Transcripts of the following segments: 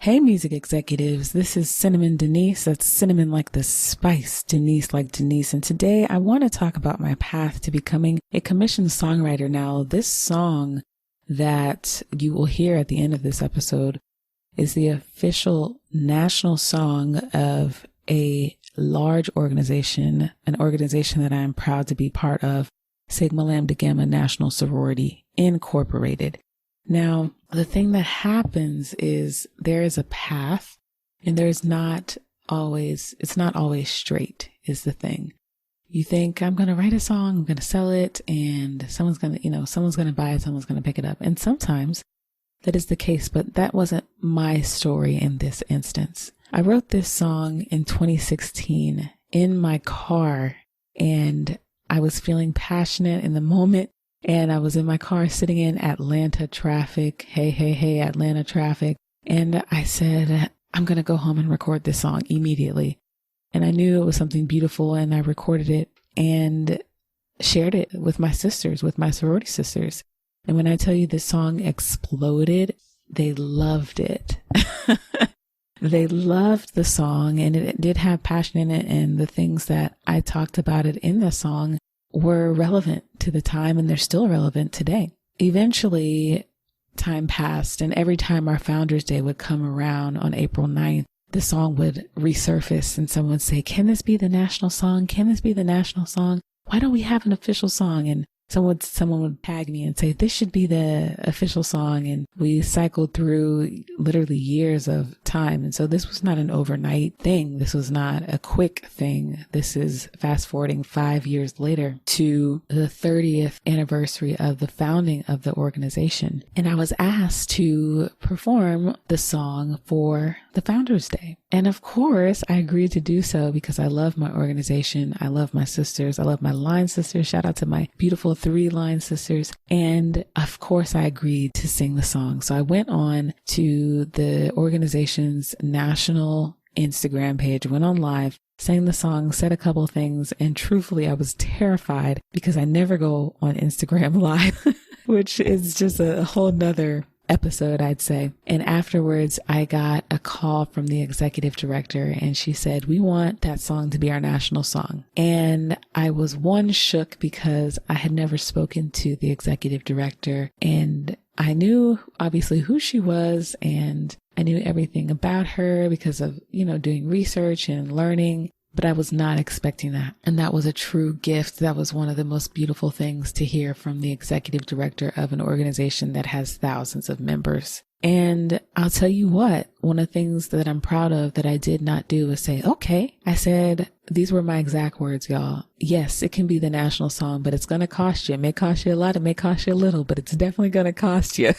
Hey, music executives, this is Cinnamon Denise. That's cinnamon like the spice, Denise like Denise. And today I want to talk about my path to becoming a commissioned songwriter. Now, this song that you will hear at the end of this episode is the official national song of a large organization, an organization that I am proud to be part of, Sigma Lambda Gamma National Sorority, Incorporated. Now, the thing that happens is there is a path and it's not always straight is the thing. You think I'm going to write a song, I'm going to sell it, and someone's going to buy it, someone's going to pick it up. And sometimes that is the case, but that wasn't my story in this instance. I wrote this song in 2016 in my car, and I was feeling passionate in the moment. And I was in my car sitting in Atlanta traffic. Hey, Atlanta traffic. And I said, I'm going to go home and record this song immediately. And I knew it was something beautiful, and I recorded it and shared it with my sisters, with my sorority sisters. And when I tell you this song exploded, they loved it. They loved the song, and it did have passion in it. And the things that I talked about it in the song were relevant to the time, and they're still relevant today. Eventually, time passed, and every time our Founders Day would come around on April 9th, the song would resurface, and someone would say, can this be the national song? Can this be the national song? Why don't we have an official song? And someone would tag me and say, this should be the official song. And we cycled through literally years of time. And so this was not an overnight thing. This was not a quick thing. This is fast forwarding 5 years later to the 30th anniversary of the founding of the organization. And I was asked to perform the song for the Founders Day. And of course, I agreed to do so because I love my organization. I love my sisters. I love my line sisters. Shout out to my beautiful 3 line sisters. And of course, I agreed to sing the song. So I went on to the organization's national Instagram page, went on live, sang the song, said a couple things. And truthfully, I was terrified because I never go on Instagram live, which is just a whole nother episode, I'd say. And afterwards, I got a call from the executive director, and she said, we want that song to be our national song. And I was shook because I had never spoken to the executive director, and I knew obviously who she was, and I knew everything about her because of, doing research and learning. But I was not expecting that. And that was a true gift. That was one of the most beautiful things to hear from the executive director of an organization that has thousands of members. And I'll tell you what, one of the things that I'm proud of that I did not do is say, okay, I said, these were my exact words, y'all. Yes, it can be the national song, but it's going to cost you. It may cost you a lot. It may cost you a little, but it's definitely going to cost you.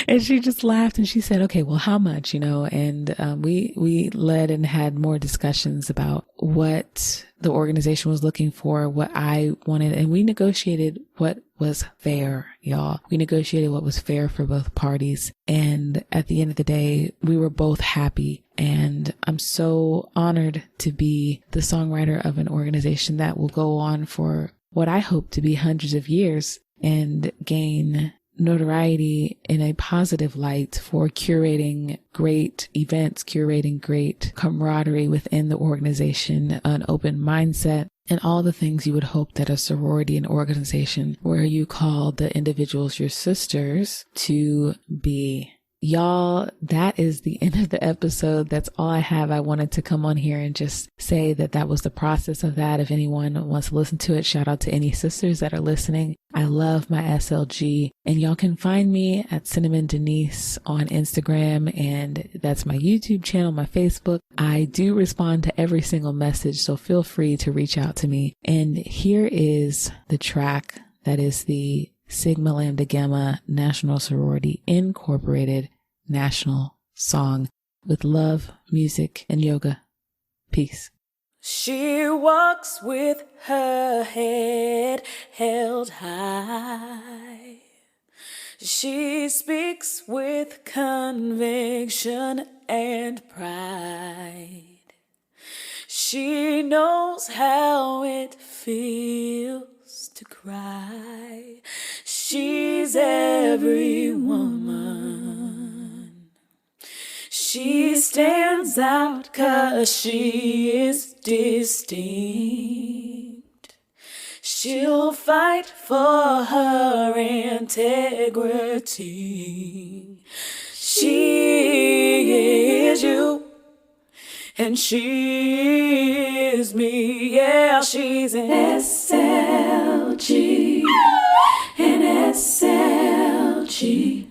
And she just laughed and she said, okay, well, how much, and we led and had more discussions about what the organization was looking for, what I wanted, and we negotiated what was fair, y'all. We negotiated what was fair for both parties. And at the end of the day, we were both happy. And I'm so honored to be the songwriter of an organization that will go on for what I hope to be hundreds of years and gain notoriety in a positive light for curating great events, curating great camaraderie within the organization, an open mindset, and all the things you would hope that a sorority and organization where you call the individuals your sisters to be. Y'all, that is the end of the episode. That's all I have. I wanted to come on here and just say that was the process of that. If anyone wants to listen to it, shout out to any sisters that are listening. I love my SLG, and y'all can find me at Cinnamon Denise on Instagram, and that's my YouTube channel, my Facebook. I do respond to every single message, so feel free to reach out to me. And here is the track that is the Sigma Lambda Gamma National Sorority Incorporated national song with love, music, and yoga. Peace. She walks with her head held high. She speaks with conviction and pride. She knows how it feels to cry. She's every woman. She stands out 'cause she is distinct. She'll fight for her integrity. She is you, and she is me. Yeah, she's an SLG, an SLG.